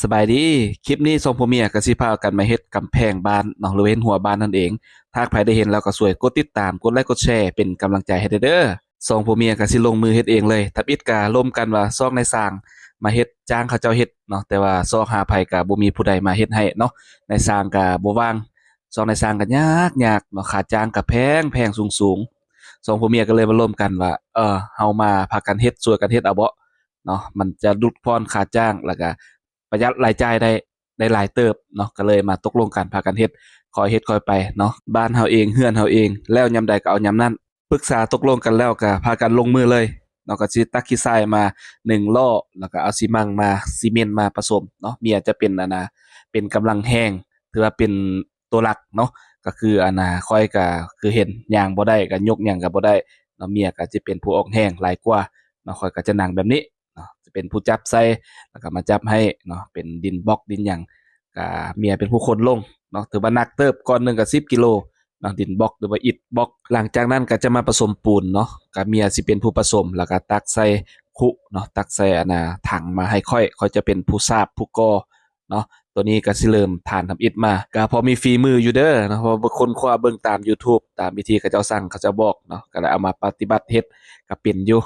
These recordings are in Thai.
สบายดีคลิปนี้ทรงผมเมียก็สิพากันมาเฮ็ดกำแพงบ้านเนาะหรือว่าเฮ็ดหัวบ้านนั่นเองถ้าใครได้เห็นแล้วก็ช่วยกดติดตามกดไลค์กดแชร์เป็นกำลังใจให้เด้อทรงผมเมียก็สิลงมือเฮ็ดเองเลยทับอิฐก็ร่วมกันว่าซอกในสร้างมาเฮ็ดจ้างเขาเจ้าเฮ็ดเนาะแต่ว่าซอกหาไผก็บ่มีผู้ใดมาเฮ็ดให้เนาะในสร้างก็บ่ว่างซอกในสร้างก็ยากเนาะค่าจ้างก็แพงสูงๆสองผัวเมียก็เลยมาร่วมกันว่าเฮามาพากันเฮ็ดช่วยกันเฮ็ดเอาบ่เนาะมันจะลดพรค่าจ้างแล้วก็ ประหยัดรายจ่ายได้หลายเติบเนาะก็เลยมาตกลงกันพากันเฮ็ดคอยเฮ็ดคอยไปเนาะบ้านเฮาเองเฮือนเฮาเองแล้วยามใดก็เอายามนั้นปรึกษาตกลงกันแล้วก็พากันลงมือเลยเนาะก็สิตักขี้ทรายมา1ล้อแล้วก็เอาซีมังมาซีเมนต์มาผสมเนาะเมียจะเป็นเป็นกำลังแรงถือว่าเป็นตัวหลักเนาะก็คือข้อยก็คือเห็นย่างบ่ได้ก็ยกหยังก็บ่ได้เนาะเมียก็สิเป็นผู้ออกแรงหลายกว่าเนาะข้อยก็จะนั่งแบบนี้เนาะจะเป็นผู้จับใส่ แล้วก็มาจับให้เนาะเป็นดินบล็อกดินหยังก็เมียเป็นผู้คนลงเนาะถือว่าหนักเติบก้อนหนึงก็10กิโลเนาะดินบล็อกหรือว่าอิฐบล็อกหลังจากนั้นก็จะมาผสมปูนเนาะก็เมียสิเป็นผู้ผสมแล้วก็ตักใส่คุเนาะตักใส่ถังมาให้ค่อยจะเป็นผู้ทราบผู้ก่อเนาะตัวนี้ก็สิเริ่มฐานทำอิฐมาก็พอมีฝีมืออยู่เด้อเนาะเพราะว่าคนคว้าเบิ่งตาม YouTube ตามวิธีเขาเจ้าสั่งเขาเจ้าบอกเนาะก็เลยเอามาปฏิบัติเฮ็ดก็เป็นอยู่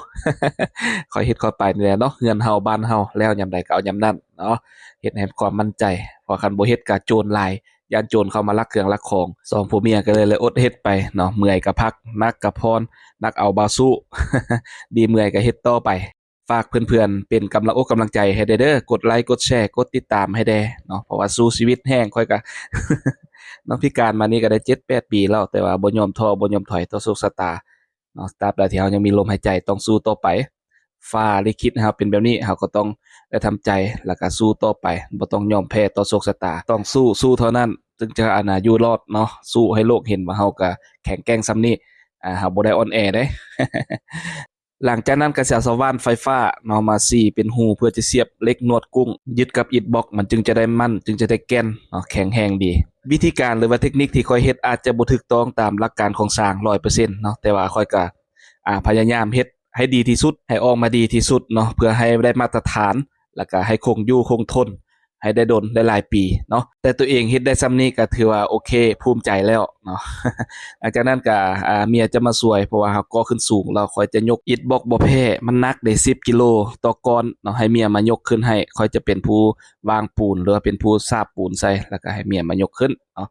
ค่อยเฮ็ดค่อยไปนี่แหละเนาะเฮือนเฮาบ้านเฮาแล้วยามใดก็เอายามนั้นเนาะเฮ็ดให้ความมั่นใจเพราะคันบ่เฮ็ดก็โจรหลายย้านโจรเข้ามาลักเครื่องลักของสองผัวเมียก็เลยอดเฮ็ดไปเนาะเมื่อยก็พักนักก็พรนักเอาบาสู้ดีเมื่อยก็เฮ็ดต่อไปฝากเพื่อนๆเป็นกำลังอกกำลังใจให้เด้อกดไลค์กดแชร์กดติดตามให้แด่เนาะเพราะว่าสู้ชีวิตแห้งค่อยก็น้องพิการมานี่ก็ได้7-8 ปีแล้วแต่ว่าบ่ยอมท้อบ่ยอมถอยต่อโชคชะตา เนาะตราบใดที่เรายังมีลมหายใจต้องสู้ต่อไปฟ้าลิขิตให้เราเป็นแบบนี้เราก็ต้องได้ทำใจแล้วก็สู้ต่อไปบ่ต้องยอมแพ้ต่อโชคชะตาต้องสู้เท่านั้นจึงจะอยู่รอดเนาะสู้ให้โลกเห็นว่าเราก็แข็งแกร่งส่ำนี้เราบ่ได้อ่อนแอเด้หลังจากนั้นก็สิเอาสว่านไฟฟ้าเนาะมาซี่เป็นรูเพื่อจะเสียบเหล็กนวดกุ้งยึดกับอิฐบล็อกมันจึงจะได้มั่นจึงจะได้แก่นเนาะแข็งแรงดีวิธีการหรือว่าเทคนิคที่ข้อยเฮ็ดอาจจะบ่ถูกต้องตามหลักการของสร้าง100%เนาะแต่ว่าข้อยก็พยายามเฮ็ดให้ดีที่สุดให้ออกมาดีที่สุดเนาะเพื่อให้ได้มาตรฐานแล้วก็ให้คงอยู่คงทนให้ได้ดนได้หลายปีเนาะแต่ตัวเองเฮ็ดได้ส่ำนี้ก็ถือว่าโอเคภูมิใจแล้วเนาะ หลังจากนั้นก็เมียจะมาช่วยเพราะว่าเราก่อขึ้นสูงแล้วค่อยจะยกอิฐบล็อกบ่แพ้มันหนักได้10กิโลต่อก้อนเนาะให้เมียมายกขึ้นให้ค่อยจะเป็นผู้วางปูนหรือว่าเป็นผู้ซาบปูนใส่แล้วก็ให้เมียมายกขึ้นเนาะ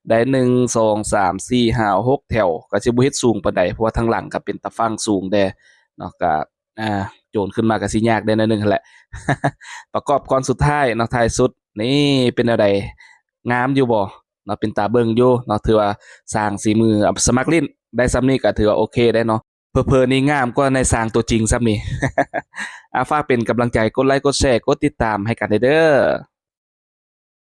ได้1 2 3 4 5 6แถวก็สิบ่เฮ็ดสูงปานใดเพราะว่าทางหลังก็เป็นตะฟังสูงแดเนาะก็อ่าโจรขึ้นมาก็สิยากได้หน่อยหนึงหั้นแหละ ประกอบก้อนสุดท้ายเนาะท้ายสุดนี่เป็นแนวใดงามอยู่บ่ เนาะเป็นตาเบิ่งอยู่เนาะถือว่าสร้างสีมือสมัครเล่นได้ส่ำนี้ก็ถือว่าโอเคได้เนาะเผลอๆนี่งามกว่าในสร้างตัวจริงส่ำนี้ฝากเป็นกำลังใจกดไลค์กดแชร์กดติดตามให้กันเด้อ